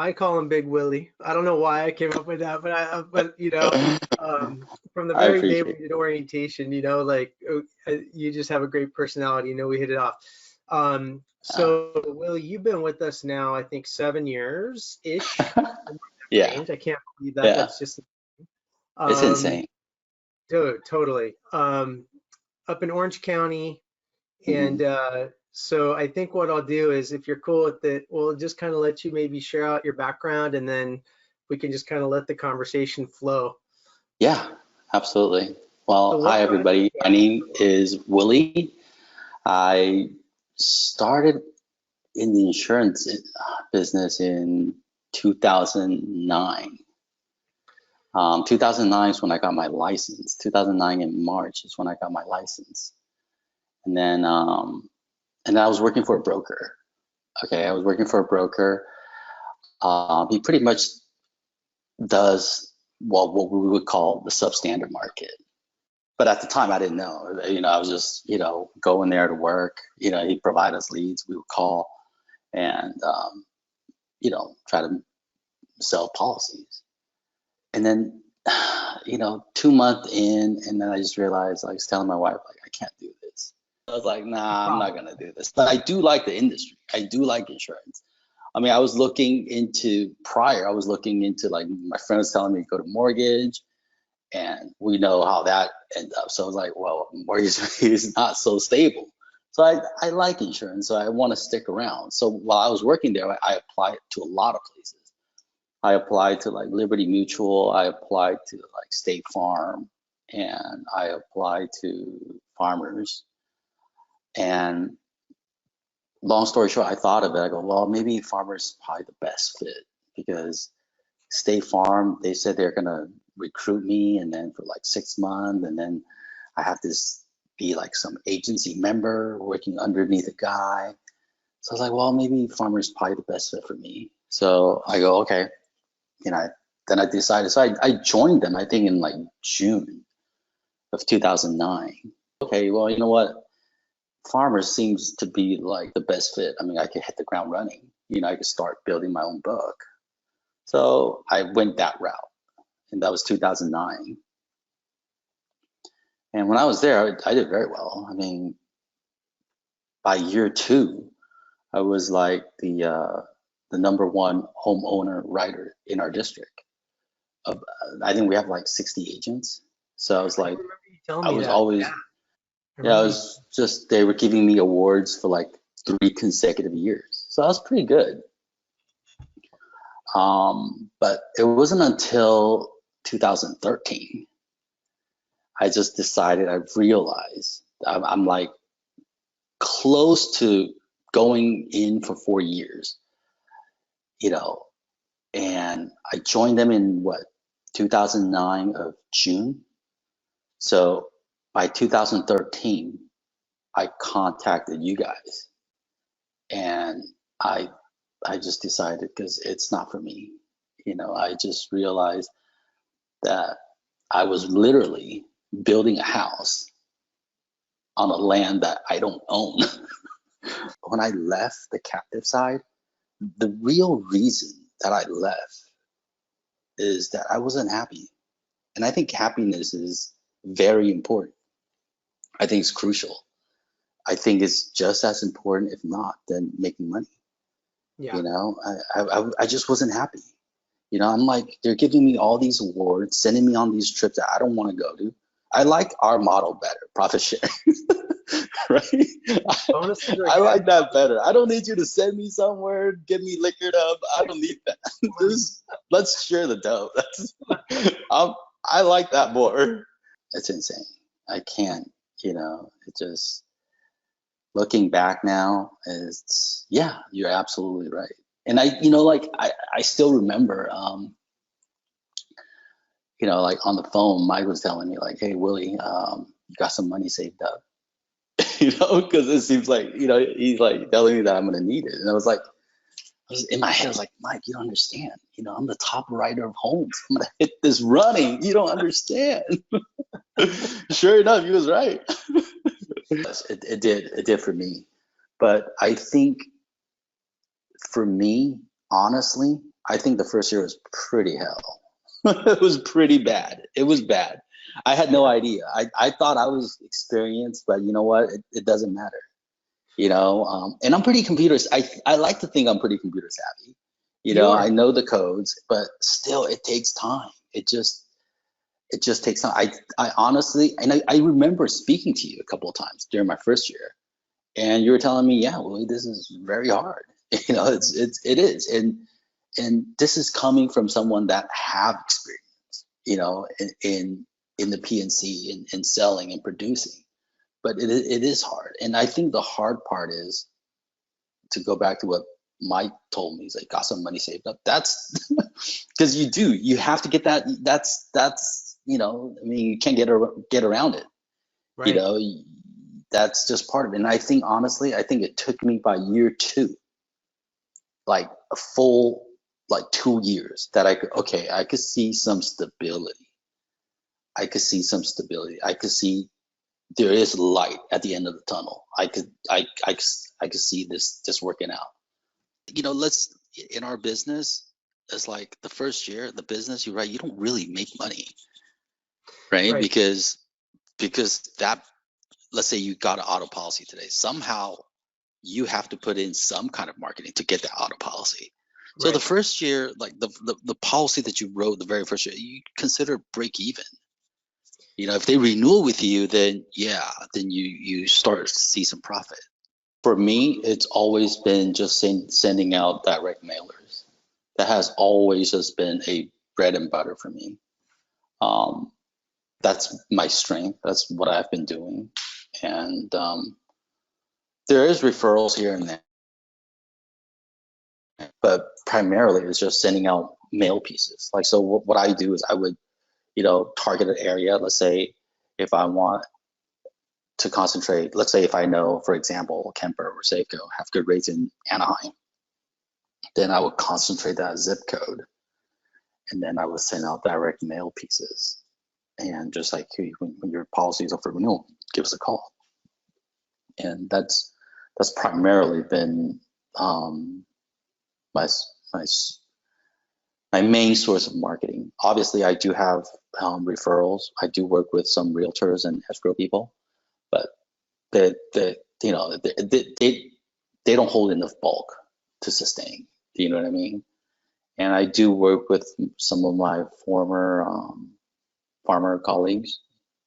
I call him Big Willie. I don't know why I came up with that, but from the I very day we appreciate it. did orientation, like you just have a great personality. We hit it off. Uh, So Willie, you've been with us now, I think 7 years ish. yeah, Range. I can't believe that. yeah, That's just it's um, insane. totally. Up in Orange County, Hmm. and so I think what I'll do is, if you're cool with it, we'll just kind of let you maybe share out your background, and then we can just kind of let the conversation flow. Yeah, absolutely. So Well, what hi brought everybody. you My name is Willie. I started in the insurance business in 2009. 2009 is when I got my license. 2009 in March is when I got my license. And then I was working for a broker. Okay, I was working for a broker. He pretty much does what we would call the substandard market. But at the time, I didn't know. I was just going there to work. He'd provide us leads. We would call and try to sell policies. And then 2 months in, and then I just realized, I was telling my wife, like, I can't do this. I was like, nah, I'm not gonna do this. But I do like the industry. I do like insurance. I mean, I was looking into like, my friend was telling me to go to mortgage, and we know how that ended up. So I was like, well, mortgage is not so stable. So I like insurance, so I want to stick around. So while I was working there, I applied to a lot of places. I applied to like Liberty Mutual, I applied to like State Farm, and I applied to Farmers. And long story short, I thought of it. I go, well, maybe Farmers is probably the best fit, because State Farm, they said they're gonna recruit me, and then for like 6 months, and then I have to be like some agency member working underneath a guy. So I was like, well, maybe Farmers is probably the best fit for me. So I go, okay. Then I decided, so I joined them, I think in like June of 2009. Okay, well, you know what? Farmers seems to be like the best fit. I mean, I could hit the ground running. I could start building my own book. So I went that route, and that was 2009. And when I was there, I did very well. I mean, by year 2, I was like the #1 homeowner writer in our district. I think we have like 60 agents. So I was I like, remember you telling I me was that. always, Yeah, I yeah, I remember you. was just, they were giving me awards for like 3 consecutive years. So that was pretty good. But it wasn't until 2013, I just decided, I realized I'm like close to going in for 4 years, and I joined them in 2009 of June. So by 2013, I contacted you guys, and I just decided, because it's not for me. I just realized that I was literally building a house on a land that I don't own. When I left the captive side, the real reason that I left is that I wasn't happy. And I think happiness is very important. I think it's crucial. I think it's just as important, if not, than making money. Yeah. I just wasn't happy. I'm like, they're giving me all these awards, sending me on these trips that I don't want to go to. I like our model better, profit sharing, right? Bonuses are I good. like that better. I don't need you to send me somewhere, get me liquored up. I don't need that. Just let's share the dough. I like that more. It's insane. I can't, it just, looking back now, it's, yeah, you're absolutely right. And I still remember, like on the phone, Mike was telling me like, hey, Willie, you got some money saved up, because it seems like, he's like telling me that I'm going to need it. And I was like, in my head, I was like, Mike, you don't understand. I'm the top writer of homes. I'm going to hit this running. You don't understand. Sure enough, he was right. It did for me. But I think for me, honestly, I think the first year was pretty hell. It was pretty bad. It was bad. I had no idea. I thought I was experienced, but you know what? It doesn't matter. And I'm pretty I like to think I'm pretty computer savvy. I know the codes, but still it takes time. It just takes time. I honestly, and I remember speaking to you a couple of times during my first year, and you were telling me, yeah, Willi, this is very hard. It is. And this is coming from someone that have experience, in the PNC, in selling and producing. But it is hard. And I think the hard part is to go back to what Mike told me. He's like, got some money saved up. That's because you have to get that. That's you can't get around it. Right. That's just part of it. And I think, honestly, it took me by year 2, like a full, 2 years, that I could see some stability. I could see there is light at the end of the tunnel. I could see this working out. Let's, in our business, it's like the first year, the business, you're right, you don't really make money, right? Because that, let's say you got an auto policy today, somehow you have to put in some kind of marketing to get that auto policy. So the first year, like the policy that you wrote the very first year, you consider break even. If they renew with you, then you start to see some profit. For me, it's always been just sending out direct mailers. That has always just been a bread and butter for me. That's my strength. That's what I've been doing. And there is referrals here and there, but primarily it's just sending out mail pieces. So what I do is I would, target an area. Let's say if I want to concentrate, let's say if I know, for example, Kemper or Safeco have good rates in Anaheim, then I would concentrate that zip code, and then I would send out direct mail pieces, and just like, hey, when your policy is up for renewal, give us a call. And that's primarily been my main source of marketing. Obviously, I do have referrals. I do work with some realtors and escrow people, but they don't hold enough bulk to sustain. Do you know what I mean? And I do work with some of my former farmer colleagues.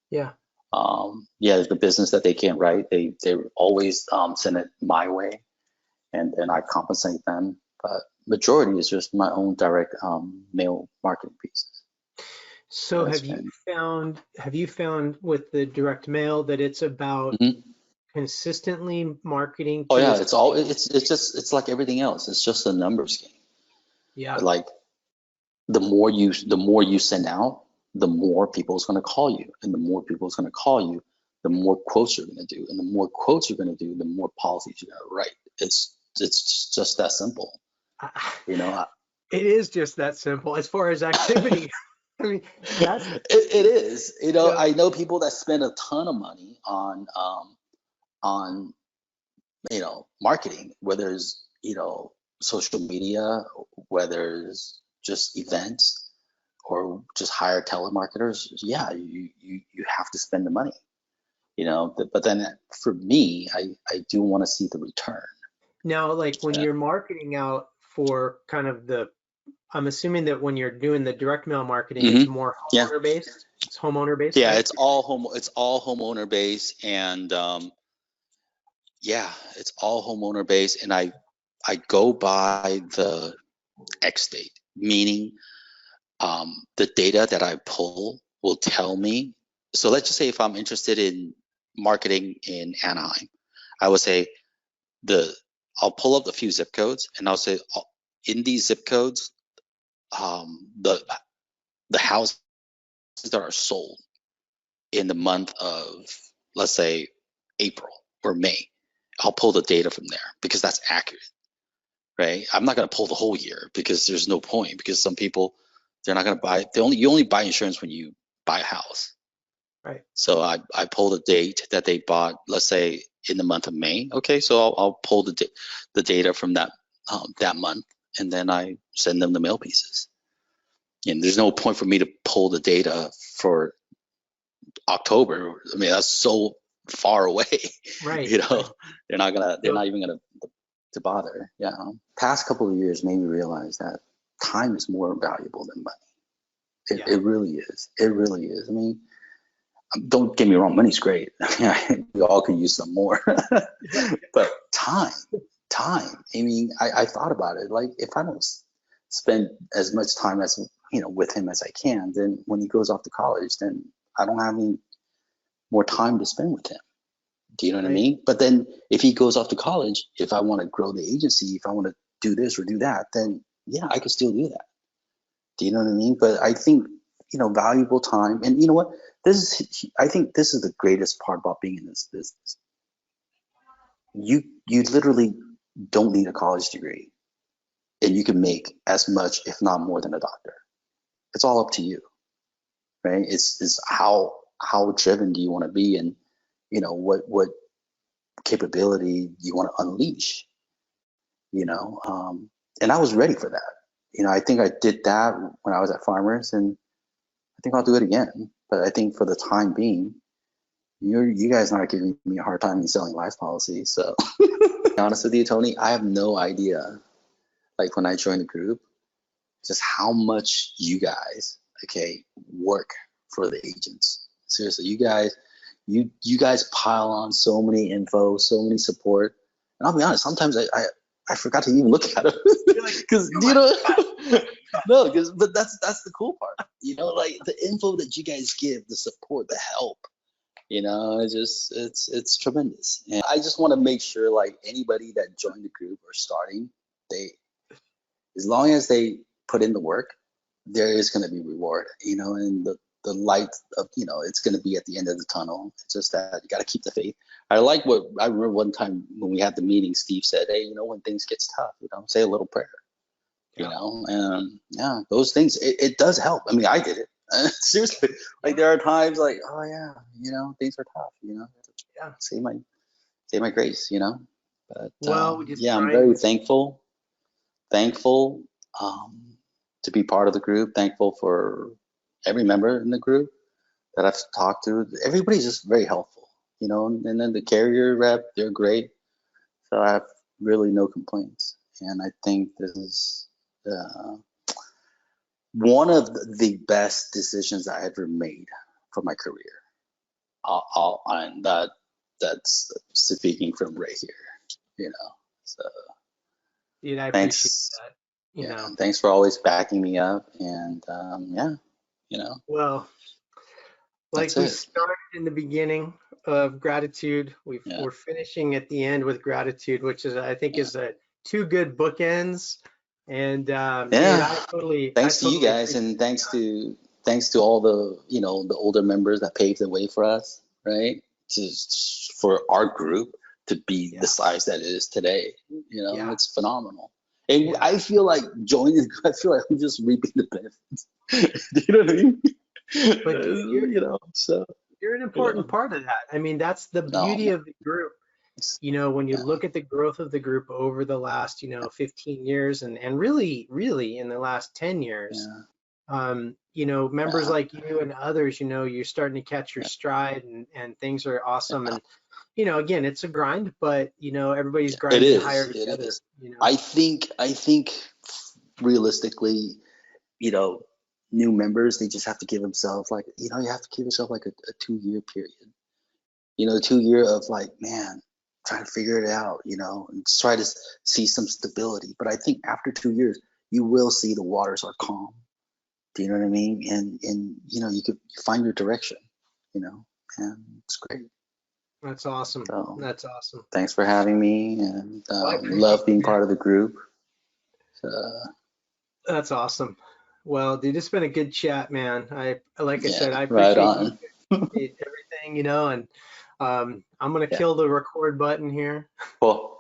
Yeah. The business that they can't write, they always send it my way, and I compensate them. But majority is just my own direct mail marketing pieces. So have you found with the direct mail that it's about consistently marketing? Oh yeah, it's like everything else. It's just a numbers game. Yeah. Like the more you send out, the more people is going to call you, and the more people is going to call you, the more quotes you're going to do, and the more quotes you're going to do, the more policies you're going to write. It's just that simple. It is just that simple as far as activity. I mean, it is. I know people that spend a ton of money on marketing, whether it's social media, whether it's just events, or just hire telemarketers. Yeah, you have to spend the money. But then for me, I do want to see the return. Now, like when you're marketing out for kind of I'm assuming that when you're doing the direct mail marketing, it's more homeowner based. It's homeowner based. Yeah, right? it's all homeowner based, and it's all homeowner based, and I go by the X date, meaning the data that I pull will tell me. So let's just say if I'm interested in marketing in Anaheim, I would say I'll pull up a few zip codes, and I'll say in these zip codes, the houses that are sold in the month of, let's say, April or May, I'll pull the data from there because that's accurate, right? I'm not going to pull the whole year because there's no point, because some people, they're not going to buy. You only buy insurance when you buy a house. Right. So I pull the date that they bought, let's say in the month of May. Okay, so I'll pull the data from that month, and then I send them the mail pieces. And there's no point for me to pull the data for October. I mean, that's so far away. Right. You know, they're not even gonna to bother. Yeah. Past couple of years made me realize that time is more valuable than money. It really is. It really is. I mean, don't get me wrong, money's great. We all could use some more. But time. I mean, I thought about it. Like, if I don't spend as much time as, with him as I can, then when he goes off to college, then I don't have any more time to spend with him. Do you know what I mean? But then if he goes off to college, if I want to grow the agency, if I want to do this or do that, then yeah, I could still do that. Do you know what I mean? But I think, valuable time, and you know what? I think this is the greatest part about being in this business. You literally don't need a college degree, and you can make as much, if not more, than a doctor. It's all up to you, right? It's how driven do you want to be, and what capability you want to unleash, and I was ready for that. I think I did that when I was at Farmers, and I think I'll do it again. But I think for the time being, you guys aren't giving me a hard time in selling life policies. So to be honest with you, Tony, I have no idea, like when I joined the group, just how much you guys, work for the agents. Seriously, you guys pile on so many info, so many support. And I'll be honest, sometimes I forgot to even look at it because but that's the cool part, like the info that you guys give, the support, the help, it's tremendous. And I just want to make sure, like, anybody that joined the group or starting, as long as they put in the work, there is going to be reward, and the light of, it's going to be at the end of the tunnel. It's just that you got to keep the faith. I like what I remember one time when we had the meeting, Steve said, hey, when things gets tough, say a little prayer, and those things, it does help. I mean, I did it. Seriously, like there are times like, oh yeah, things are tough, say my grace, but I'm very thankful to be part of the group, thankful for every member in the group that I've talked to. Everybody's just very helpful, and then the carrier rep, they're great. So I have really no complaints. And I think this is one of the best decisions I ever made for my career. And that's speaking from right here, so I thanks. Appreciate that. Thanks for always backing me up. And well, like we started in the beginning of gratitude, we're finishing at the end with gratitude, which is, I think, is two good bookends. And I totally thanks to you guys, and thanks to all the the older members that paved the way for us, right? For our group to be the size that it is today. It's phenomenal. And I feel like joining, I feel like I'm just reaping the benefits. Do you know what I mean? But so you're an important part of that. I mean, that's the beauty of the group. When you look at the growth of the group over the last, 15 years and really in the last 10 years, members like you and others, you're starting to catch your stride and things are awesome. And, again, it's a grind, but, everybody's grinding higher together. I think realistically, new members, they just have to give themselves like, you have to give yourself like a 2-year period, 2-year of like, man, trying to figure it out, and try to see some stability. But I think after 2 years, you will see the waters are calm. Do you know what I mean? And you could find your direction, and it's great. That's awesome. So, that's awesome. Thanks for having me, and love being part of the group. That's awesome. Well, dude, it's been a good chat, man. I said, I appreciate everything, and I'm gonna kill the record button here. Cool.